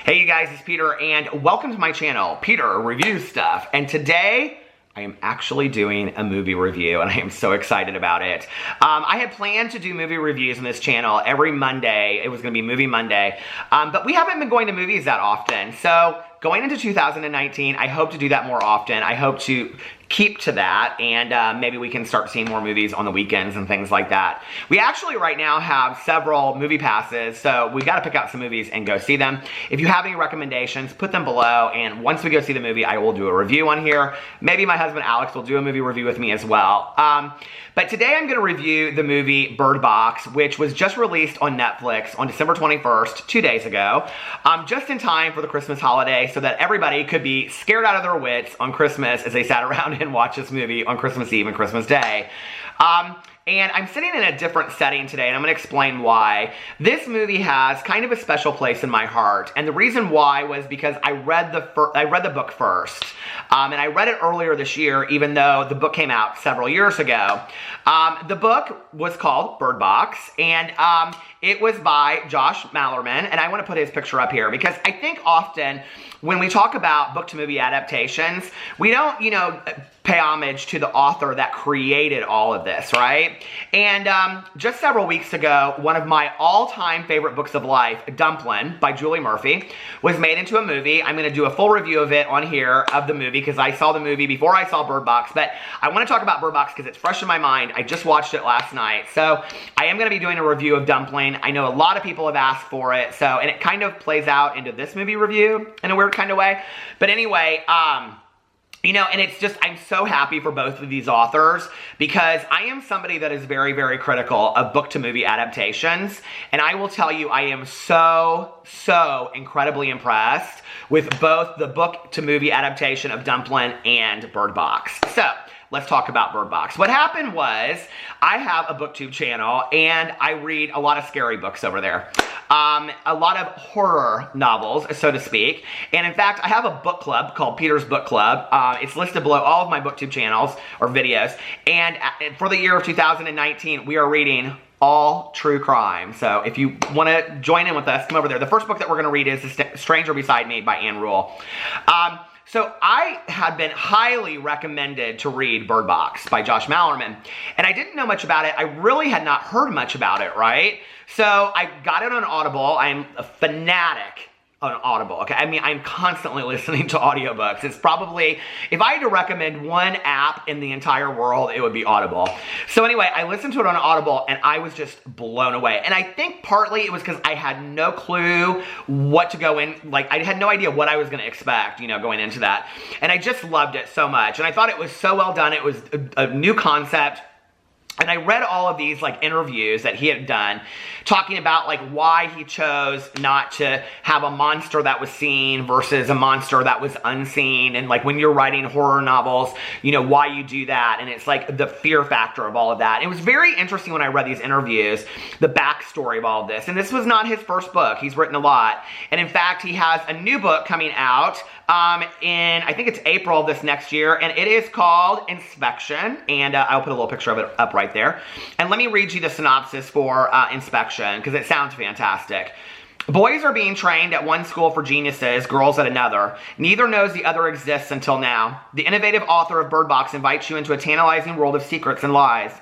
Hey you guys, it's Peter and welcome to my channel, Peter Reviews Stuff. And today, I am actually doing a movie review and I am so excited about it. I had planned to do movie reviews on this channel every Monday. It was gonna be Movie Monday, but we haven't been going to movies that often. So going into 2019, I hope to do that more often. I hope to keep to that, and maybe we can start seeing more movies on the weekends and things like that. We actually right now have several movie passes, so we've got to pick out some movies and go see them. If you have any recommendations, put them below, and once we go see the movie, I will do a review on here. Maybe my husband Alex will do a movie review with me as well. But today I'm going to review the movie Bird Box, which was just released on Netflix on December 21st, 2 days ago, just in time for the Christmas holiday so that everybody could be scared out of their wits on Christmas as they sat around and watched this movie on Christmas Eve and Christmas Day. And I'm sitting in a different setting today, and I'm going to explain why. This movie has kind of a special place in my heart, and the reason why was because I read the book first. And I read it earlier this year, even though the book came out several years ago. The book was called Bird Box, and it was by Josh Malerman, and I want to put his picture up here because I think often when we talk about book-to-movie adaptations, we don't, pay homage to the author that created all of this, right? And just several weeks ago, one of my all-time favorite books of life, Dumplin' by Julie Murphy, was made into a movie. I'm going to do a full review of it on here, of the movie, because I saw the movie before I saw Bird Box, but I want to talk about Bird Box because it's fresh in my mind. I just watched it last night. So I am going to be doing a review of Dumplin'. I know a lot of people have asked for it, and it kind of plays out into this movie review in a weird kind of way. But anyway, and it's just, I'm so happy for both of these authors because I am somebody that is very, very critical of book-to-movie adaptations. And I will tell you, I am so incredibly impressed with both the book-to-movie adaptation of Dumplin' and Bird Box. So, let's talk about Bird Box. What happened was, I have a booktube channel, and I read a lot of scary books over there. A lot of horror novels, so to speak. And in fact, I have a book club called Peter's Book Club. It's listed below all of my booktube channels, or videos. And for the year of 2019, we are reading all true crime. So if you want to join in with us, come over there. The first book that we're going to read is The Stranger Beside Me by Ann Rule. So I had been highly recommended to read Bird Box by Josh Malerman, and I didn't know much about it. I really had not heard much about it, right? So I got it on Audible. I'm a fanatic on Audible, okay? I mean, I'm constantly listening to audiobooks. It's probably, if I had to recommend one app in the entire world, it would be Audible. So anyway, I listened to it on Audible, and I was just blown away. And I think partly it was because I had no clue what to go in, like, I had no idea what I was going to expect, going into that. And I just loved it so much. And I thought it was so well done. It was a new concept. And I read all of these interviews that he had done talking about why he chose not to have a monster that was seen versus a monster that was unseen, and when you're writing horror novels, why you do that, and it's the fear factor of all of that. It was very interesting when I read these interviews, the backstory of all of this. And this was not his first book. He's written a lot. And in fact, he has a new book coming out in, I think it's April of this next year, and it is called Inspection, and I'll put a little picture of it up right there. And let me read you the synopsis for Inspection, because it sounds fantastic. Boys are being trained at one school for geniuses, girls at another. Neither knows the other exists until now. The innovative author of Bird Box invites you into a tantalizing world of secrets and lies.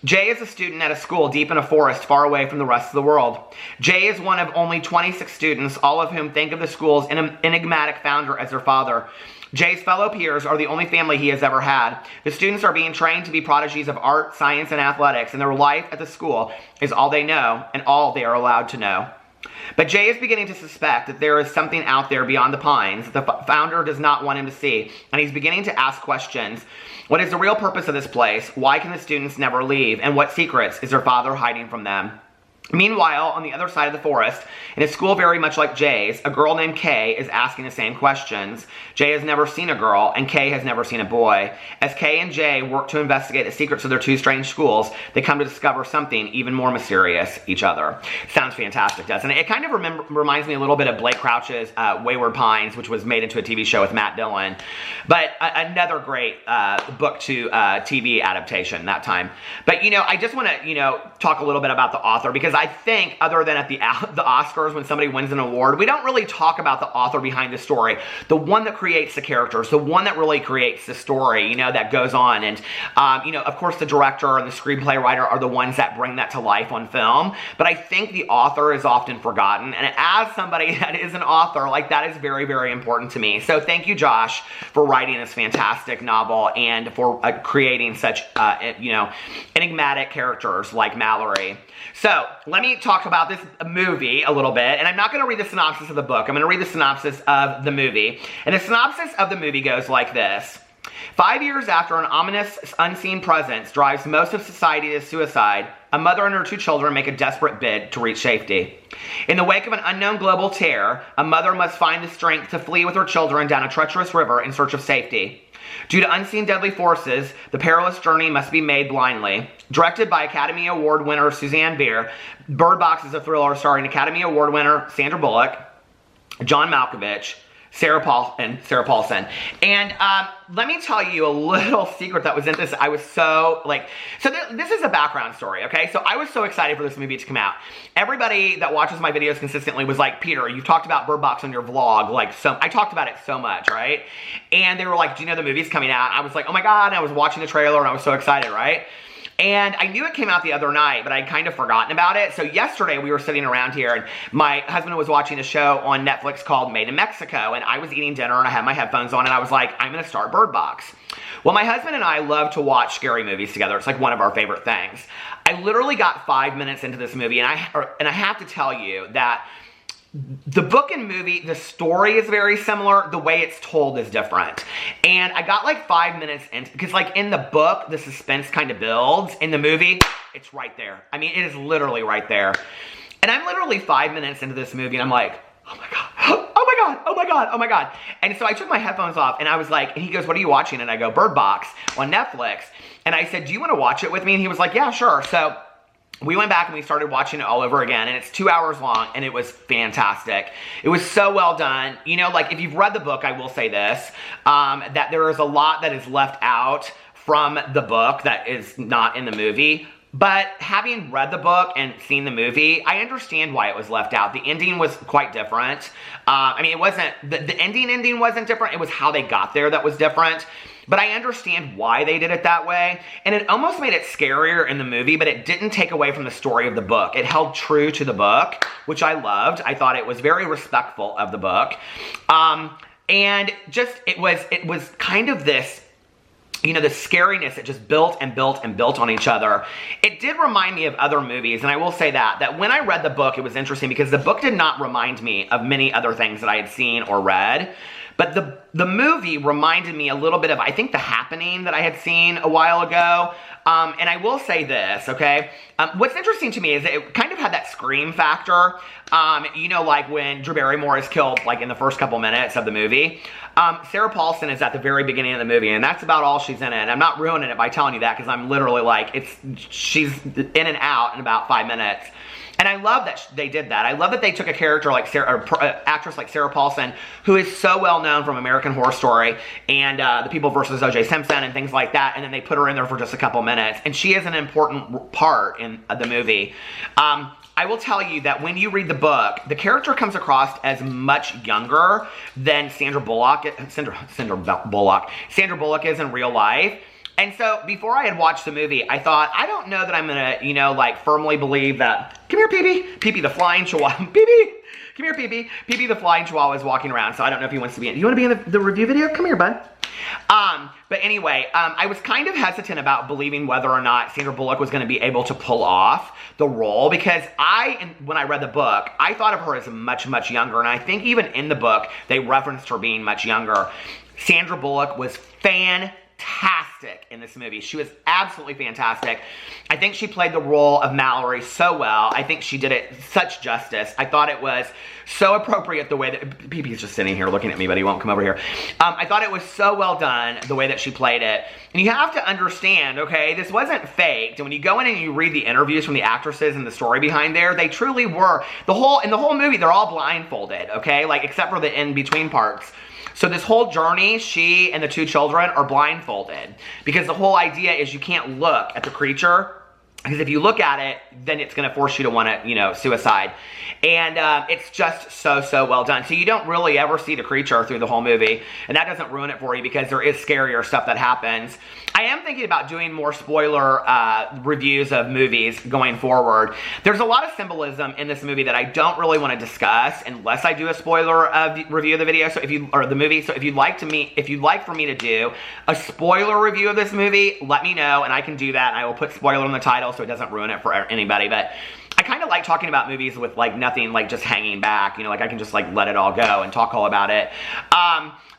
Jay is a student at a school deep in a forest far away from the rest of the world. Jay is one of only 26 students, all of whom think of the school's enigmatic founder as their father. Jay's fellow peers are the only family he has ever had. The students are being trained to be prodigies of art, science, and athletics, and their life at the school is all they know and all they are allowed to know. But Jay is beginning to suspect that there is something out there beyond the pines that the founder does not want him to see, and he's beginning to ask questions. What is the real purpose of this place? Why can the students never leave? And what secrets is their father hiding from them? Meanwhile, on the other side of the forest, in a school very much like Jay's, a girl named Kay is asking the same questions. Jay has never seen a girl, and Kay has never seen a boy. As Kay and Jay work to investigate the secrets of their two strange schools, they come to discover something even more mysterious, each other. Sounds fantastic, doesn't it? It kind of reminds me a little bit of Blake Crouch's Wayward Pines, which was made into a TV show with Matt Dillon. But another great book to TV adaptation that time. But, I just want to, talk a little bit about the author, because I think, other than at the Oscars when somebody wins an award, we don't really talk about the author behind the story, the one that creates the characters, the one that really creates the story, you know, that goes on. And, you know, of course, the director and the screenplay writer are the ones that bring that to life on film. But I think the author is often forgotten. And as somebody that is an author, like, that is very, very important to me. So thank you, Josh, for writing this fantastic novel and for creating such, you know, enigmatic characters like Mallory. So let me talk about this movie a little bit, and I'm not going to read the synopsis of the book. I'm going to read the synopsis of the movie. And the synopsis of the movie goes like this. 5 years after an ominous, unseen presence drives most of society to suicide, a mother and her 2 children make a desperate bid to reach safety. In the wake of an unknown global terror, a mother must find the strength to flee with her children down a treacherous river in search of safety. Due to unseen deadly forces, the perilous journey must be made blindly. Directed by Academy Award winner Suzanne Bier, Birdbox is a thriller starring Academy Award winner Sandra Bullock, John Malkovich, Sarah Paulson. And let me tell you a little secret that was in this. I was so, like, so this is a background story, okay? So I was so excited for this movie to come out. Everybody that watches my videos consistently was like, Peter, you've talked about Bird Box on your vlog, like, so I talked about it so much, right? And they were like, do you know the movie's coming out? And I was like, oh my God, and I was watching the trailer and I was so excited, right? And I knew it came out the other night, but I'd kind of forgotten about it. So yesterday we were sitting around here and my husband was watching a show on Netflix called Made in Mexico, and I was eating dinner and I had my headphones on and I was like, I'm gonna start Bird Box. Well, my husband and I love to watch scary movies together. It's like one of our favorite things. I literally got 5 minutes into this movie and I have to tell you that the book and movie, the story is very similar. The way it's told is different. And I got like 5 minutes in, because like in the book, the suspense kind of builds. In the movie, it's right there. I mean, it is literally right there. And I'm literally 5 minutes into this movie and I'm like, oh my God, oh my God, oh my God, oh my God. And so I took my headphones off and I was like, and he goes, what are you watching? And I go, Bird Box on Netflix. And I said, do you want to watch it with me? And he was like, yeah, sure. So we went back and we started watching it all over again, and it's 2 hours long, and it was fantastic. It was so well done. You know, like, if you've read the book, I will say this, that there is a lot that is left out from the book that is not in the movie. But having read the book and seen the movie, I understand why it was left out. The ending was quite different. I mean, it wasn't, the ending wasn't different. It was how they got there that was different. But I understand why they did it that way. And it almost made it scarier in the movie, but it didn't take away from the story of the book. It held true to the book, which I loved. I thought it was very respectful of the book. And just, it was kind of this, you know, the scariness that just built and built and built on each other. It did remind me of other movies, and I will say that when I read the book, it was interesting because the book did not remind me of many other things that I had seen or read. But the movie reminded me a little bit of, I think, The Happening that I had seen a while ago. And I will say this, okay? What's interesting to me is that it kind of had that Scream factor. You know, like when Drew Barrymore is killed, like in the first couple minutes of the movie. Sarah Paulson is at the very beginning of the movie, and that's about all she's in it. And I'm not ruining it by telling you that, because I'm literally like, she's in and out in about 5 minutes. And I love that they did that. I love that they took a character like actress like Sarah Paulson, who is so well known from American Horror Story and The People vs. O.J. Simpson and things like that, and then they put her in there for just a couple minutes. And she is an important part in the movie. I will tell you that when you read the book, the character comes across as much younger than Sandra Bullock is in real life. And so, before I had watched the movie, I thought, I don't know that I'm gonna, you know, like, firmly believe that, come here, Pee-Pee, Pee-Pee the flying chihuahua, Pee-Pee, come here, Pee-Pee, Pee-Pee the flying chihuahua is walking around, so I don't know if he wants to be in, you wanna be in the review video? Come here, bud. But anyway, I was kind of hesitant about believing whether or not Sandra Bullock was gonna be able to pull off the role, because when I read the book, I thought of her as much, much younger, and I think even in the book, they referenced her being much younger. Sandra Bullock was fantastic in this movie. She was absolutely fantastic. I think she played the role of Mallory so well. I think she did it such justice. I thought it was so appropriate the way that Pee-Pee's just sitting here looking at me, but he won't come over here. I thought it was so well done the way that she played it. And you have to understand, okay, this wasn't faked. And when you go in and you read the interviews from the actresses and the story behind there, they truly were. In the whole movie, they're all blindfolded, okay? Like, except for the in-between parts. So this whole journey, she and the 2 children are blindfolded, because the whole idea is you can't look at the creature Because if you look at it, then it's going to force you to want to, you know, suicide. And it's just so, so well done. So you don't really ever see the creature through the whole movie. And that doesn't ruin it for you because there is scarier stuff that happens. I am thinking about doing more spoiler reviews of movies going forward. There's a lot of symbolism in this movie that I don't really want to discuss unless I do a spoiler review of the video. So if you, or the movie, so if you'd like for me to do a spoiler review of this movie, let me know and I can do that. And I will put spoiler in the title so it doesn't ruin it for anybody. But I kind of like talking about movies with like nothing like just hanging back, you know, like I can just like let it all go and talk all about it.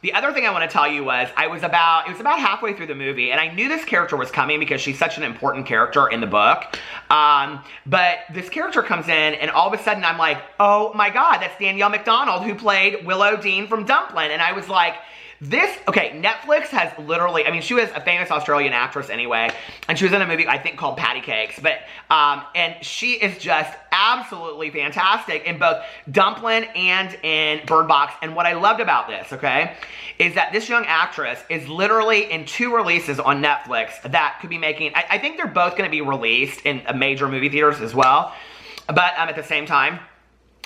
The other thing I want to tell you was it was about halfway through the movie and I knew this character was coming because she's such an important character in the book. But this character comes in and all of a sudden I'm like, oh my God, that's Danielle McDonald who played Willow Dean from Dumplin'. And I was like, okay, Netflix has literally, I mean, she was a famous Australian actress anyway, and she was in a movie, I think, called Patty Cakes, but, and she is just absolutely fantastic in both Dumplin' and in Birdbox, and what I loved about this, okay, is that this young actress is literally in 2 releases on Netflix that could be making, I think they're both going to be released in major movie theaters as well, but at the same time.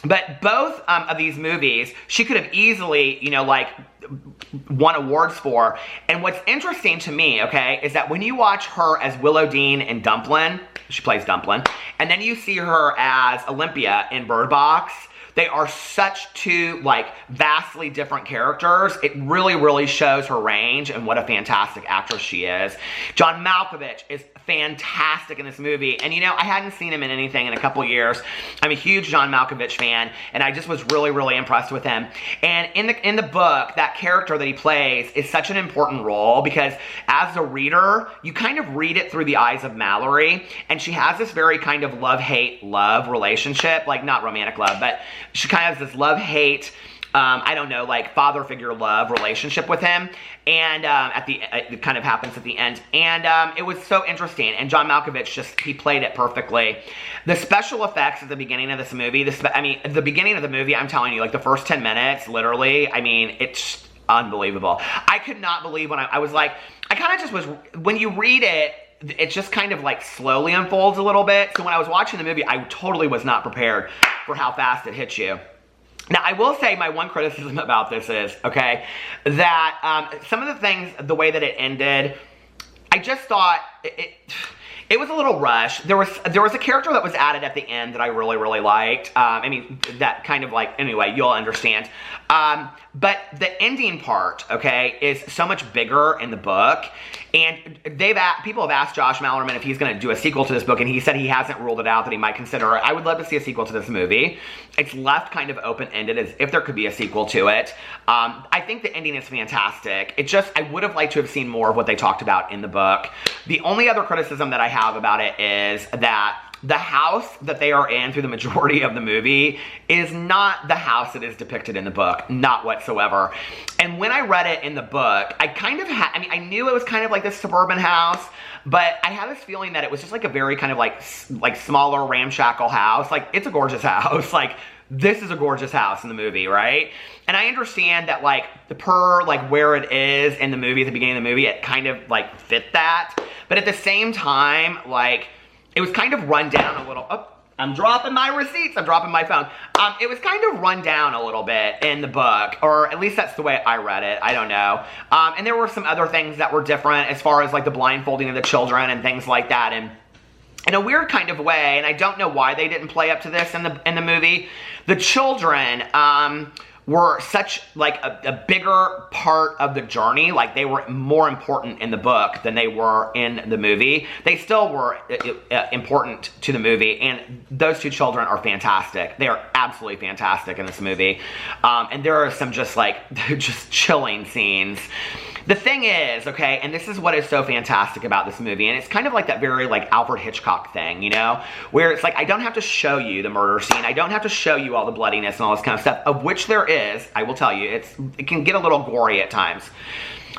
But both of these movies, she could have easily, you know, like, won awards for. And what's interesting to me, okay, is that when you watch her as Willow Dean in Dumplin', she plays Dumplin', and then you see her as Olympia in Bird Box, they are such 2, like, vastly different characters. It really, really shows her range and what a fantastic actress she is. John Malkovich is fantastic in this movie. And, you know, I hadn't seen him in anything in a couple years. I'm a huge John Malkovich fan, and I just was really, really impressed with him. And in the book, that character that he plays is such an important role because as a reader, you kind of read it through the eyes of Mallory, and she has this very kind of love-hate-love relationship, like not romantic love, but she kind of has this love-hate, I don't know, like father figure love relationship with him. And it kind of happens at the end. And it was so interesting. And John Malkovich he played it perfectly. The special effects at the beginning of this movie, at the beginning of the movie, I'm telling you, like the first 10 minutes, literally, I mean, it's unbelievable. I could not believe when I was like, I kind of just was, when you read it, it just kind of like slowly unfolds a little bit. So when I was watching the movie, I totally was not prepared for how fast it hits you. Now, I will say my one criticism about this is, okay, that some of the things, the way that it ended, I just thought it was a little rushed. There was a character that was added at the end that I really, really liked. I mean, that kind of like, anyway, you'll understand. But the ending part, okay, is so much bigger in the book. And people have asked Josh Malerman if he's going to do a sequel to this book, and he said he hasn't ruled it out, that he might consider it. I would love to see a sequel to this movie. It's left kind of open-ended as if there could be a sequel to it. I think the ending is fantastic. I would have liked to have seen more of what they talked about in the book. The only other criticism that I have about it is that the house that they are in through the majority of the movie is not the house that is depicted in the book, not whatsoever. And when I read it in the book, I kind of had, I mean, I knew it was kind of like this suburban house, but I had this feeling that it was just like a very kind of like smaller ramshackle house. Like, it's a gorgeous house. Like, this is a gorgeous house in the movie, right? And I understand that, like, where it is in the movie, at the beginning of the movie, it kind of, like, fit that. But at the same time, like, it was kind of run down a little. Oh, I'm dropping my receipts. I'm dropping my phone. It was kind of run down a little bit in the book, or at least that's the way I read it. I don't know. And there were some other things that were different as far as like the blindfolding of the children and things like that. And in a weird kind of way, and I don't know why they didn't play up to this in the movie, the children were such like a bigger part of the journey. Like, they were more important in the book than they were in the movie. They still were important to the movie, and those 2 children are fantastic. They are absolutely fantastic in this movie. And there are some just chilling scenes. The thing is, okay, and this is what is so fantastic about this movie, and it's kind of like that very, like, Alfred Hitchcock thing, you know? Where it's like, I don't have to show you the murder scene. I don't have to show you all the bloodiness and all this kind of stuff, of which there is, I will tell you. It can get a little gory at times.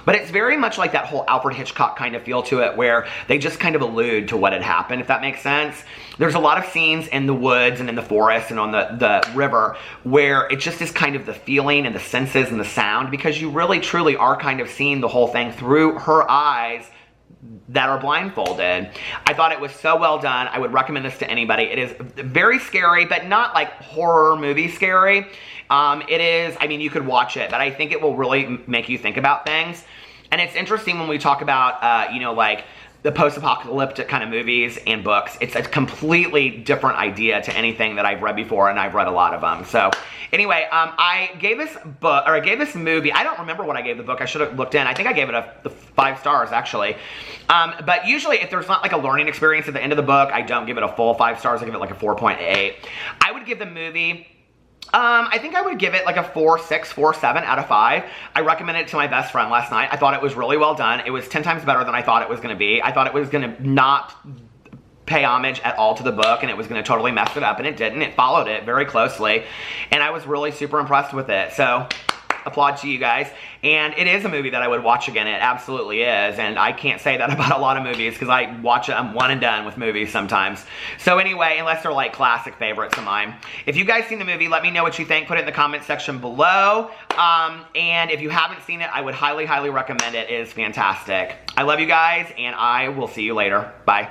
But it's very much like that whole Alfred Hitchcock kind of feel to it, where they just kind of allude to what had happened, if that makes sense. There's a lot of scenes in the woods and in the forest and on the river where it just is kind of the feeling and the senses and the sound, because you really truly are kind of seeing the whole thing through her eyes that are blindfolded. I thought it was so well done. I would recommend this to anybody. It is very scary, but not like horror movie scary. It is, I mean, you could watch it, but I think it will really make you think about things. And it's interesting when we talk about, you know, like the post-apocalyptic kind of movies and books. It's a completely different idea to anything that I've read before, and I've read a lot of them. So anyway, I gave this book, or I gave this movie, I don't remember what I gave the book. I should have looked in. I think I gave it the 5 stars, actually. But usually if there's not like a learning experience at the end of the book, I don't give it a full 5 stars. I give it like a 4.8. I would give the movie, I think I would give it like a 4.6, 4.7 out of 5. I recommended it to my best friend last night. I thought it was really well done. It was 10 times better than I thought it was going to be. I thought it was going to not pay homage at all to the book, and it was going to totally mess it up, and it didn't. It followed it very closely, and I was really super impressed with it. So applaud to you guys. And it is a movie that I would watch again. It absolutely is. And I can't say that about a lot of movies because I watch it, I'm one and done with movies sometimes. So anyway, unless they're like classic favorites of mine. If you guys seen the movie, let me know what you think. Put it in the comment section below. And if you haven't seen it, I would highly, highly recommend it. It is fantastic. I love you guys, and I will see you later. Bye.